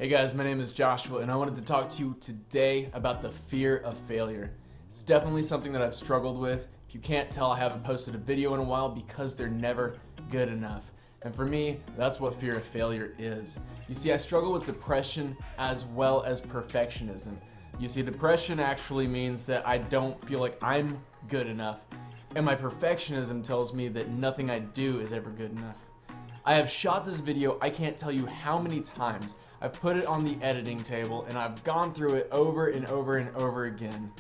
Hey guys, my name is Joshua and I wanted to talk to you today about the fear of failure. It's definitely something that I've struggled with. If you can't tell, I haven't posted a video in a while because they're never good enough. And for me, that's what fear of failure is. You see, I struggle with depression as well as perfectionism. You see, depression actually means that I don't feel like I'm good enough, and my perfectionism tells me that nothing I do is ever good enough. I have shot this video, I can't tell you how many times. I've put it on the editing table and I've gone through it over and over and over again,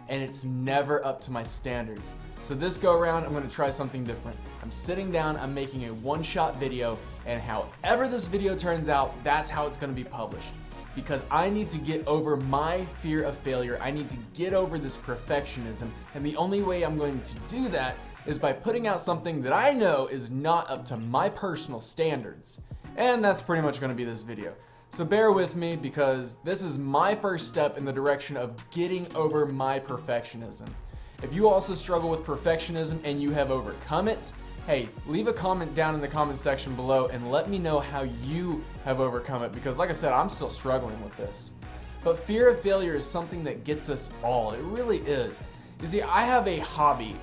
and it's never up to my standards. So this go around, I'm gonna try something different. I'm sitting down, I'm making a one-shot video, and however this video turns out, that's how it's gonna be published. Because I need to get over my fear of failure, I need to get over this perfectionism, and the only way I'm going to do that is by putting out something that I know is not up to my personal standards. And that's pretty much gonna be this video. So bear with me because this is my first step in the direction of getting over my perfectionism. If you also struggle with perfectionism and you have overcome it, hey, leave a comment down in the comment section below and let me know how you have overcome it, because like I said, I'm still struggling with this. But fear of failure is something that gets us all. It really is. You see, I have a hobby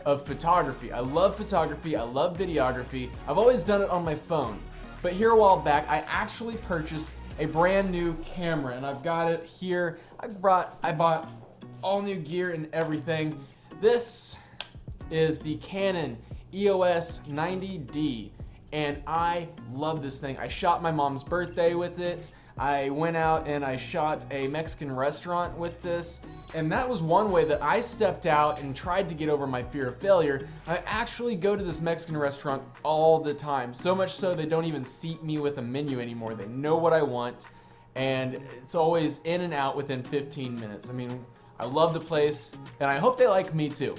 of photography. I love photography, I love videography. I've always done it on my phone. But here a while back, I actually purchased a brand new camera, and I've got it here. I bought all new gear and everything. This is the Canon EOS 90D, and I love this thing. I shot my mom's birthday with it. I went out and I shot a Mexican restaurant with this, and that was one way that I stepped out and tried to get over my fear of failure. I actually go to this Mexican restaurant all the time, so much so they don't even seat me with a menu anymore. They know what I want, and it's always in and out within 15 minutes. I mean, I love the place, and I hope they like me too.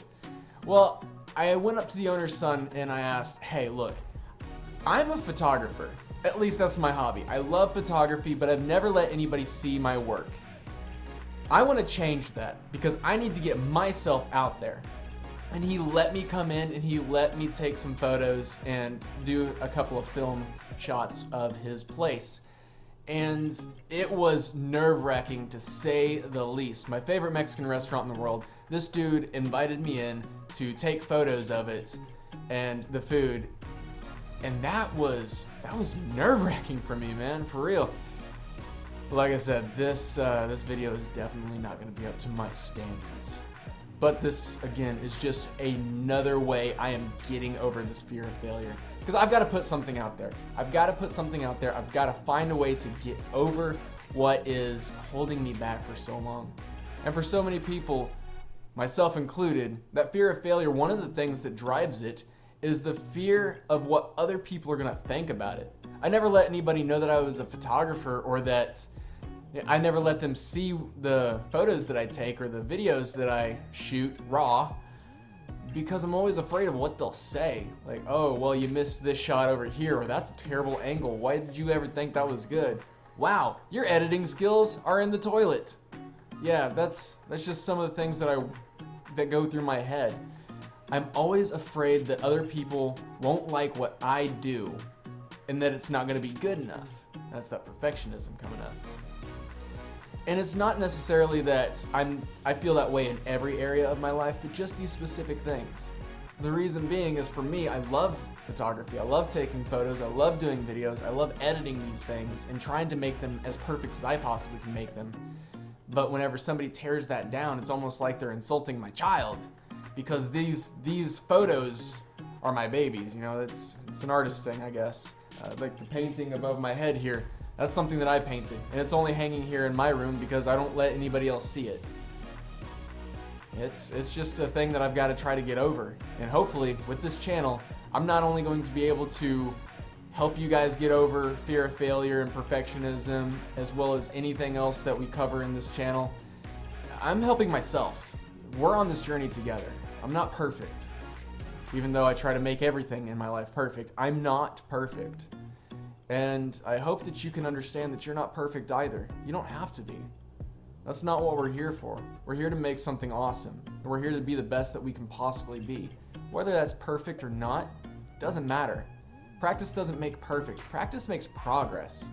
Well, I went up to the owner's son and I asked, hey, look, I'm a photographer. At least that's my hobby. I love photography, but I've never let anybody see my work. I want to change that because I need to get myself out there. And he let me come in and he let me take some photos and do a couple of film shots of his place. And it was nerve-wracking to say the least. My favorite Mexican restaurant in the world, this dude invited me in to take photos of it and the food. And that was nerve-wracking for me, man, for real. Like I said, this video is definitely not going to be up to my standards. But this, again, is just another way I am getting over this fear of failure. Because I've got to put something out there. I've got to put something out there. I've got to find a way to get over what is holding me back for so long. And for so many people, myself included, that fear of failure, one of the things that drives it is the fear of what other people are gonna think about it. I never let anybody know that I was a photographer, or that I never let them see the photos that I take or the videos that I shoot raw, because I'm always afraid of what they'll say. Like, oh, well, you missed this shot over here, or that's a terrible angle. Why did you ever think that was good? Wow, your editing skills are in the toilet. Yeah, that's just some of the things that go through my head. I'm always afraid that other people won't like what I do and that it's not going to be good enough. That's that perfectionism coming up. And it's not necessarily that I feel that way in every area of my life, but just these specific things. The reason being is, for me, I love photography. I love taking photos. I love doing videos. I love editing these things and trying to make them as perfect as I possibly can make them. But whenever somebody tears that down, it's almost like they're insulting my child. Because these photos are my babies, you know, it's an artist thing, I guess. Like the painting above my head here, that's something that I painted, and it's only hanging here in my room because I don't let anybody else see it. It's just a thing that I've got to try to get over, and hopefully with this channel, I'm not only going to be able to help you guys get over fear of failure and perfectionism, as well as anything else that we cover in this channel. I'm helping myself. We're on this journey together. I'm not perfect. Even though I try to make everything in my life perfect, I'm not perfect. And I hope that you can understand that you're not perfect either. You don't have to be. That's not what we're here for. We're here to make something awesome. And we're here to be the best that we can possibly be. Whether that's perfect or not, doesn't matter. Practice doesn't make perfect. Practice makes progress.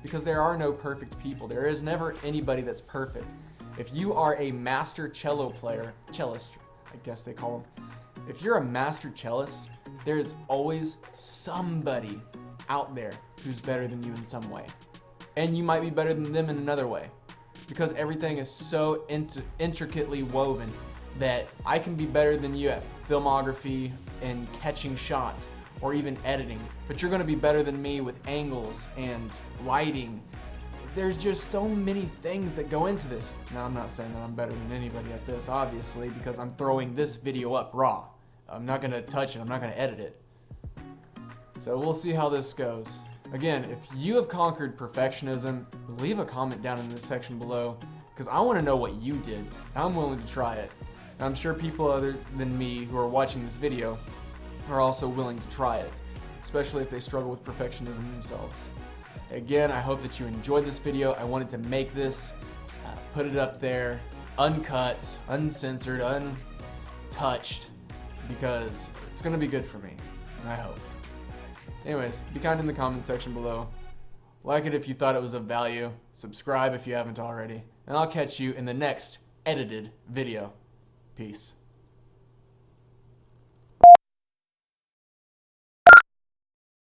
because there are no perfect people. There is never anybody that's perfect. If you are a master cellist, I guess they call them. If you're a master cellist, there is always somebody out there who's better than you in some way. And you might be better than them in another way. Because everything is so intricately woven that I can be better than you at filmography and catching shots or even editing. But you're gonna be better than me with angles and lighting. There's just so many things that go into this. Now, I'm not saying that I'm better than anybody at this, obviously, because I'm throwing this video up raw. I'm not gonna touch it, I'm not gonna edit it. So we'll see how this goes. Again, if you have conquered perfectionism, leave a comment down in the section below, because I wanna know what you did. I'm willing to try it. And I'm sure people other than me who are watching this video are also willing to try it, especially if they struggle with perfectionism themselves. Again, I hope that you enjoyed this video. I wanted to make this, put it up there, uncut, uncensored, untouched, because it's gonna be good for me, I hope. Anyways, be kind in the comment section below. Like it if you thought it was of value. Subscribe if you haven't already. And I'll catch you in the next edited video. Peace.